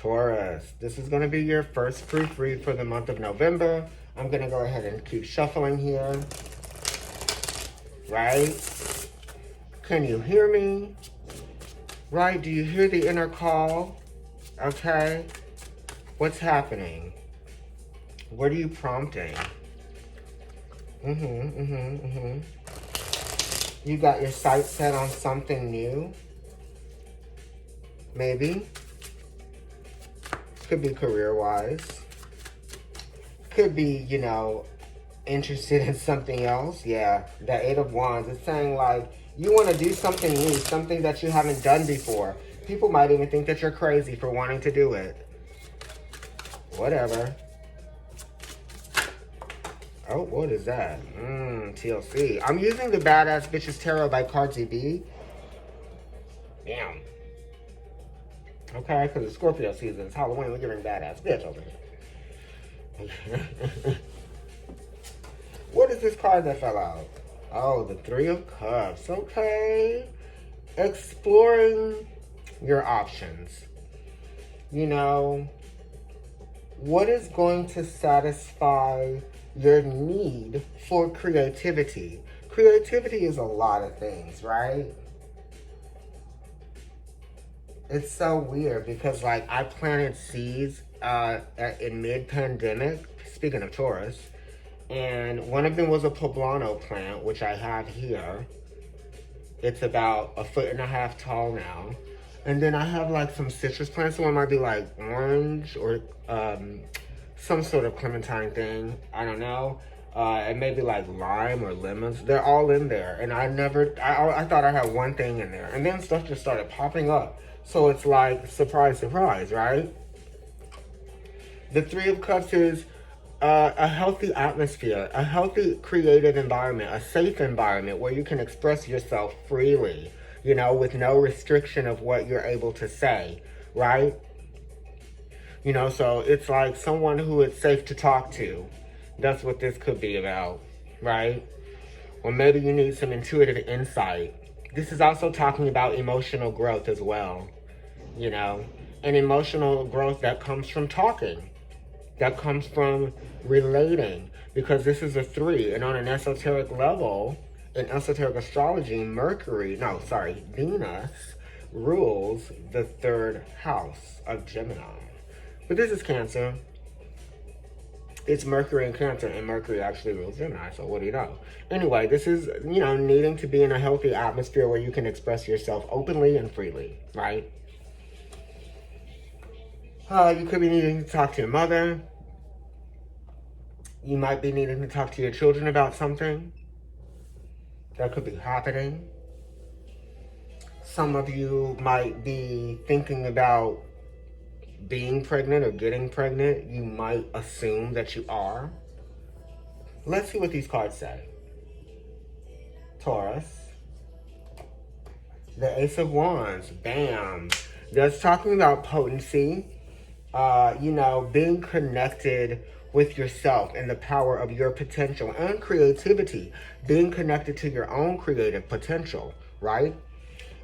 Taurus, this is going to be your first proofread for the month of November. I'm going to go ahead and keep shuffling here. Right? Can you hear me? Right? Do you hear the inner call? Okay. What's happening? What are you prompting? You got your sights set on something new? Maybe. Could be career-wise. Could be, you know, interested in something else. Yeah, the Eight of Wands is saying, like, you want to do something new, something that you haven't done before. People might even think that you're crazy for wanting to do it. Whatever. Oh, what is that? TLC. I'm using the Badass Bitches Tarot by Cardi B. Damn. Okay, because it's Scorpio season. It's Halloween. We're giving badass bitch over here. What is this card that fell out? Oh, the Three of Cups. Okay. Exploring your options. You know, what is going to satisfy your need for creativity? Creativity is a lot of things, right? It's so weird because, like, I planted seeds in mid-pandemic, speaking of Taurus, and one of them was a poblano plant, which I have here. It's about 1.5 feet tall now. And then I have, like, some citrus plants. One might be, like, orange or some sort of clementine thing. I don't know. It may be, like, lime or lemons. They're all in there. And I thought I had one thing in there. And then stuff just started popping up. So it's like, surprise, surprise, right? The Three of Cups is a healthy atmosphere, a healthy creative environment, a safe environment where you can express yourself freely, you know, with no restriction of what you're able to say, right? You know, so it's like someone who is safe to talk to. That's what this could be about, right? Or maybe you need some intuitive insight. This is also talking about emotional growth as well, you know, and emotional growth that comes from talking, that comes from relating, because this is a 3, and on an esoteric level, in esoteric astrology, Venus rules the 3rd house of Gemini. But this is Cancer. It's Mercury in Cancer, and Mercury actually rules Gemini, so what do you know? Anyway, this is, you know, needing to be in a healthy atmosphere where you can express yourself openly and freely, right? You could be needing to talk to your mother. You might be needing to talk to your children about something that could be happening. Some of you might be thinking about being pregnant or getting pregnant. You might assume that you are. Let's see what these cards say. Taurus. The Ace of Wands. Bam. That's talking about potency. You know, being connected with yourself and the power of your potential and creativity. Being connected to your own creative potential, right?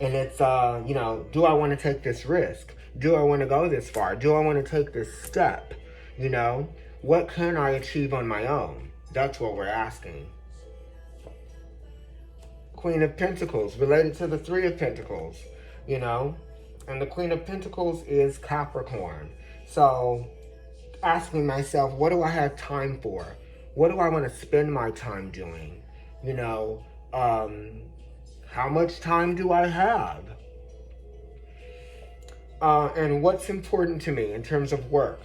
And it's, you know, do I want to take this risk? Do I want to go this far? Do I want to take this step? You know, what can I achieve on my own? That's what we're asking. Queen of Pentacles, related to the Three of Pentacles, you know, and the Queen of Pentacles is Capricorn. So, asking myself, what do I have time for? What do I want to spend my time doing? You know, how much time do I have? And what's important to me in terms of work?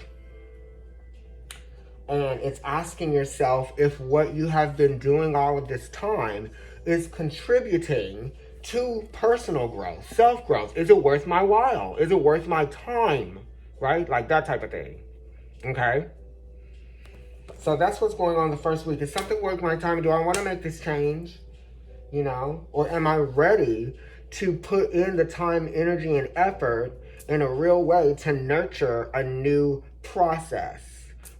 And it's asking yourself if what you have been doing all of this time is contributing to personal growth, self-growth. Is it worth my while? Is it worth my time? Right? Like that type of thing. Okay? So that's what's going on the first week. Is something worth my time? Do I want to make this change? You know? Or am I ready to put in the time, energy, and effort in a real way to nurture a new process?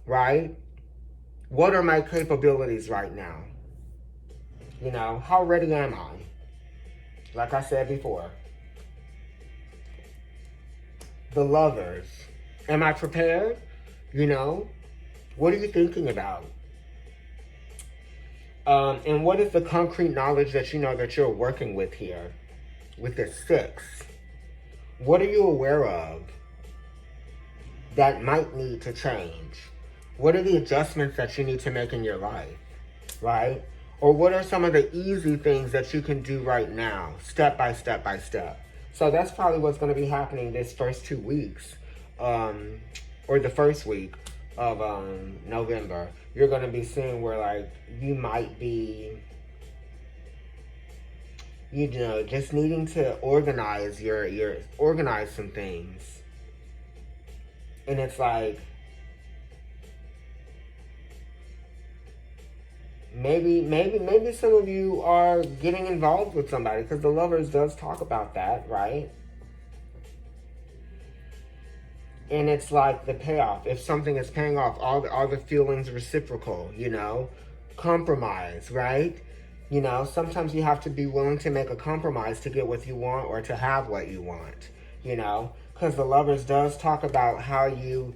Right? What are my capabilities right now? You know, how ready am I? Like I said before. The Lovers. Am I prepared? You know, what are you thinking about? And what is the concrete knowledge that you know that you're working with here, with this 6? What are you aware of that might need to change? What are the adjustments that you need to make in your life, right? Or what are some of the easy things that you can do right now, step by step by step? So that's probably what's going to be happening this first 2 weeks, or the first week of November. You're going to be seeing where, like, you might be, you know, just needing to organize organize some things. And it's like, maybe some of you are getting involved with somebody, because the Lovers does talk about that, right? And it's like the payoff. If something is paying off, all the feelings reciprocal, you know? Compromise, right? You know, sometimes you have to be willing to make a compromise to get what you want or to have what you want, you know? Because the Lovers does talk about how you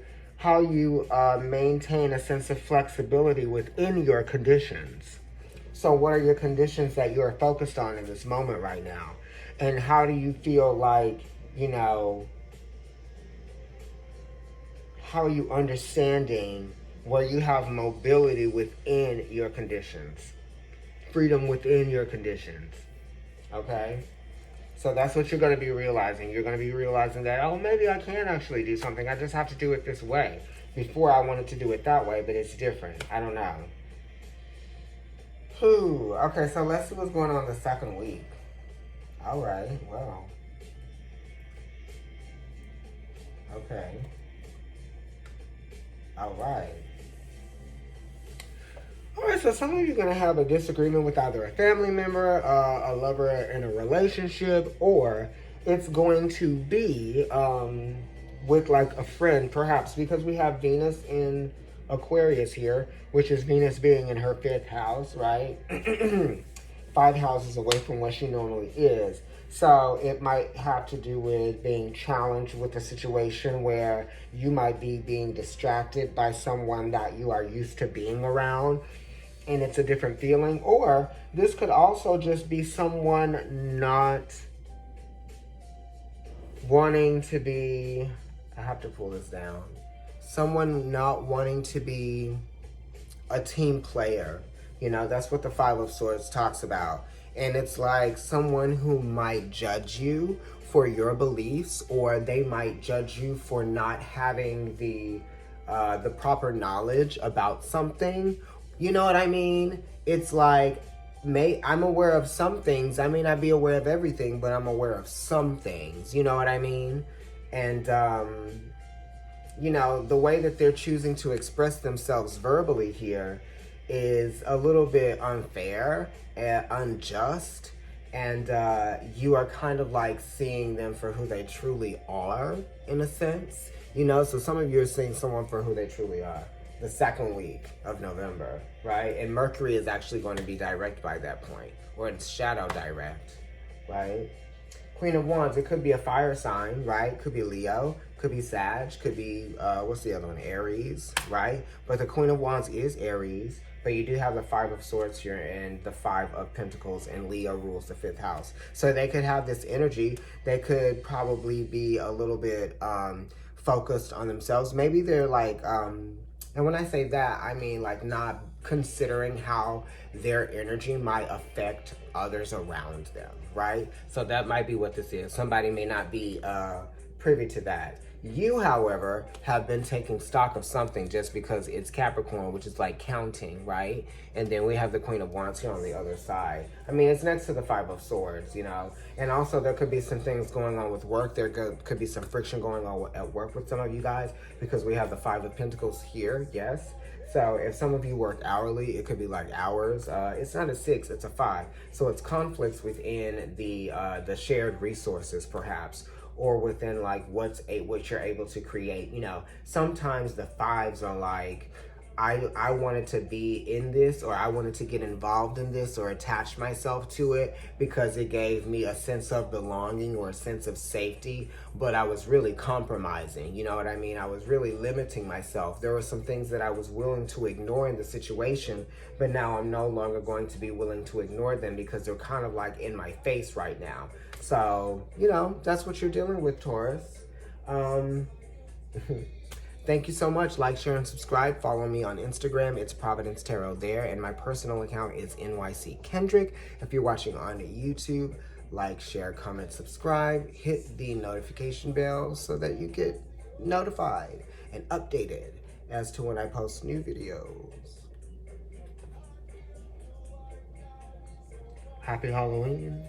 maintain a sense of flexibility within your conditions. So what are your conditions that you're focused on in this moment right now? And how do you feel like, you know, how are you understanding where you have mobility within your conditions? Freedom within your conditions. Okay? So that's what you're going to be realizing. You're going to be realizing that, oh, maybe I can actually do something. I just have to do it this way. Before I wanted to do it that way, but it's different. I don't know. Whew. Okay, so let's see what's going on the second week. All right. Well. Okay. All right. All right, so some of you are going to have a disagreement with either a family member, a lover in a relationship, or it's going to be with like a friend, perhaps, because we have Venus in Aquarius here, which is Venus being in her 5th house, right? 5 houses away from what she normally is. So it might have to do with being challenged with a situation where you might be being distracted by someone that you are used to being around, and it's a different feeling. Or this could also just be someone not wanting to be, I have to pull this down, someone not wanting to be a team player. You know, that's what the 5 of Swords talks about. And it's like someone who might judge you for your beliefs, or they might judge you for not having the proper knowledge about something. You know what I mean? It's like, I'm aware of some things. I may not be aware of everything, but I'm aware of some things. You know what I mean? And, you know, the way that they're choosing to express themselves verbally here is a little bit unfair and unjust. And you are kind of like seeing them for who they truly are, in a sense. You know, so some of you are seeing someone for who they truly are. The second week of November, right? And Mercury is actually going to be direct by that point, or it's shadow direct, right? Queen of Wands, it could be a fire sign, right? Could be Leo, could be Sag, could be, what's the other one? Aries, right? But the Queen of Wands is Aries, but you do have the 5 of Swords here and the 5 of Pentacles, and Leo rules the 5th house. So they could have this energy. They could probably be a little bit focused on themselves. Maybe they're like, and when I say that, I mean like not considering how their energy might affect others around them, right? So that might be what this is. Somebody may not be privy to that. You, however, have been taking stock of something just because it's Capricorn, which is like counting, right? And then we have the Queen of Wands here on the other side. I mean, it's next to the 5 of Swords, you know? And also there could be some things going on with work. There could be some friction going on at work with some of you guys, because we have the 5 of Pentacles here, yes? So if some of you work hourly, it could be like hours. It's not a 6, it's a 5. So it's conflicts within the shared resources, perhaps, or within like what you're able to create. You know, sometimes the 5s are like, I wanted to be in this, or I wanted to get involved in this or attach myself to it because it gave me a sense of belonging or a sense of safety, but I was really compromising, you know what I mean? I was really limiting myself. There were some things that I was willing to ignore in the situation, but now I'm no longer going to be willing to ignore them because they're kind of like in my face right now. So, you know, that's what you're dealing with, Taurus. Thank you so much. Like, share, and subscribe. Follow me on Instagram. It's Providence Tarot there. And my personal account is NYC Kendrick. If you're watching on YouTube, like, share, comment, subscribe. Hit the notification bell so that you get notified and updated as to when I post new videos. Happy Halloween.